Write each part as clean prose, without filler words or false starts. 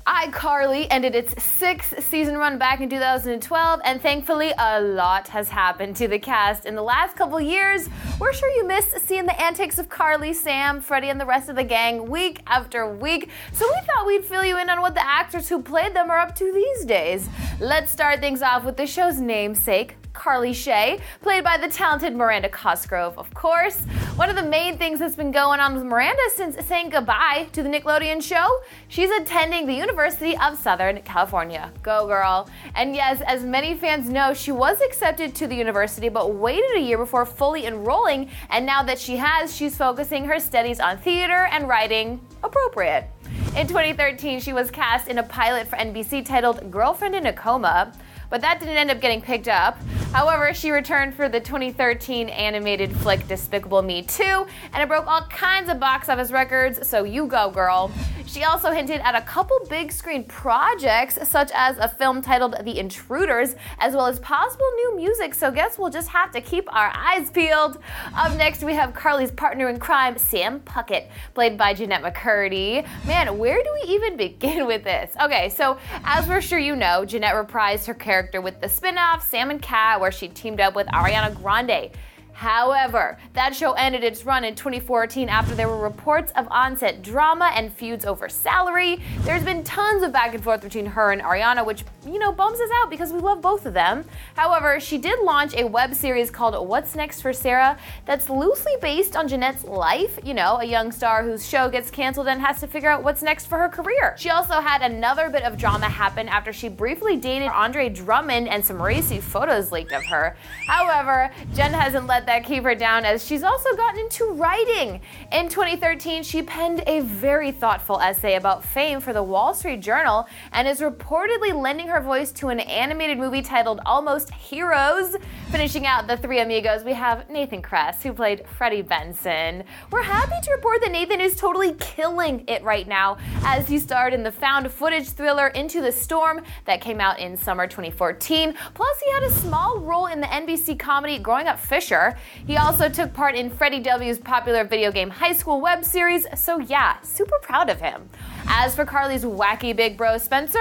iCarly ended its sixth season run back in 2012, and thankfully a lot has happened to the cast in the last couple years. We're sure you missed seeing the antics of Carly, Sam, Freddie, and the rest of the gang week after week, so we thought we'd fill you in on what the actors who played them are up to these days. Let's start things off with the show's namesake, Carly Shay, played by the talented Miranda Cosgrove, of course. One of the main things that's been going on with Miranda since saying goodbye to the Nickelodeon show, she's attending the University of Southern California. Go girl. And yes, as many fans know, she was accepted to the university but waited a year before fully enrolling, and now that she has, she's focusing her studies on theater and writing appropriate. In 2013, she was cast in a pilot for NBC titled Girlfriend in a Coma, but that didn't end up getting picked up. However, she returned for the 2013 animated flick Despicable Me 2, and it broke all kinds of box office records, so you go, girl. She also hinted at a couple big screen projects, such as a film titled The Intruders, as well as possible new music, so guess we'll just have to keep our eyes peeled. Up next, we have Carly's partner in crime, Sam Puckett, played by Jeanette McCurdy. Man, where do we even begin with this? Okay, so as we're sure you know, Jeanette reprised her character with the spin-off Sam and Cat, where she teamed up with Ariana Grande. However, that show ended its run in 2014 after there were reports of on-set drama and feuds over salary. There's been tons of back and forth between her and Ariana, which, bums us out because we love both of them. However, she did launch a web series called What's Next for Sarah that's loosely based on Jeanette's life, a young star whose show gets canceled and has to figure out what's next for her career. She also had another bit of drama happen after she briefly dated Andre Drummond and some racy photos leaked of her. However, Jen hasn't let that keep her down, as she's also gotten into writing. In 2013, she penned a very thoughtful essay about fame for the Wall Street Journal and is reportedly lending her voice to an animated movie titled Almost Heroes. Finishing out the three amigos, we have Nathan Kress, who played Freddie Benson. We're happy to report that Nathan is totally killing it right now, as he starred in the found footage thriller Into the Storm that came out in summer 2014. Plus, he had a small role in the NBC comedy Growing Up Fisher. He also took part in Freddie W's popular video game High School web series, so yeah, super proud of him. As for Carly's wacky big bro Spencer,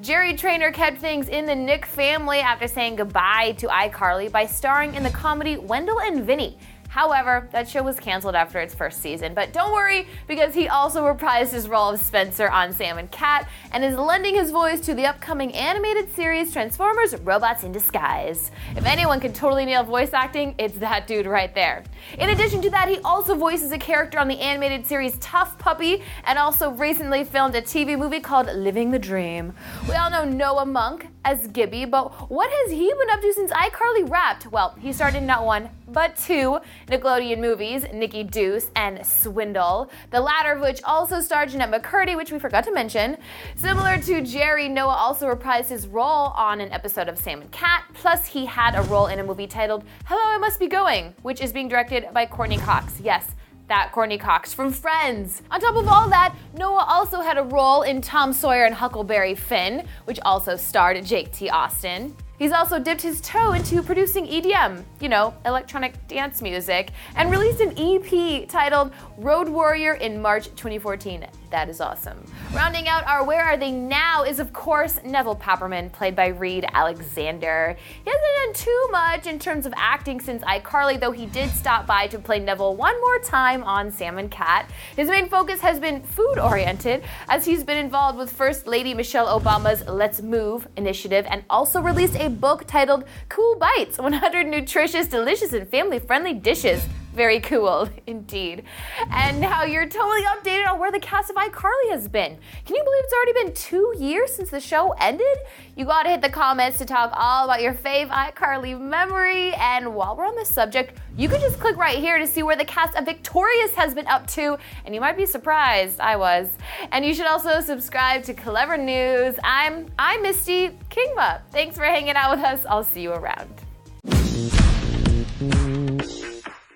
Jerry Trainor kept things in the Nick family after saying goodbye to iCarly by starring in the comedy Wendell and Vinny. However, that show was canceled after its first season, but don't worry, because he also reprised his role of Spencer on Sam and Cat and is lending his voice to the upcoming animated series Transformers: Robots in Disguise. If anyone can totally nail voice acting, it's that dude right there. In addition to that, he also voices a character on the animated series Tough Puppy, and also recently filmed a TV movie called Living the Dream. We all know Noah Monk as Gibby, but what has he been up to since iCarly wrapped? Well, he starred in not one, but two Nickelodeon movies, Nikki Deuce and Swindle, the latter of which also starred Jeanette McCurdy, which we forgot to mention. Similar to Jerry, Noah also reprised his role on an episode of Sam and Cat, plus he had a role in a movie titled Hello, I Must Be Going, which is being directed by Courtney Cox. Yes, that Courtney Cox from Friends. On top of all that, Noah also had a role in Tom Sawyer and Huckleberry Finn, which also starred Jake T. Austin. He's also dipped his toe into producing EDM, electronic dance music, and released an EP titled Road Warrior in March 2014. That is awesome. Rounding out our Where Are They Now is, of course, Neville Papperman, played by Reed Alexander. He hasn't done too much in terms of acting since iCarly, though he did stop by to play Neville one more time on Sam and Cat. His main focus has been food-oriented, as he's been involved with First Lady Michelle Obama's Let's Move initiative, and also released a book titled Cool Bites, 100 Nutritious, Delicious, and Family-Friendly Dishes. Very cool, indeed. And now you're totally updated on where the cast of iCarly has been. Can you believe it's already been 2 years since the show ended? You gotta hit the comments to talk all about your fave iCarly memory. And while we're on this subject, you can just click right here to see where the cast of Victorious has been up to, and you might be surprised. I was. And you should also subscribe to Clever News. I'm Misty Kingma. Thanks for hanging out with us. I'll see you around.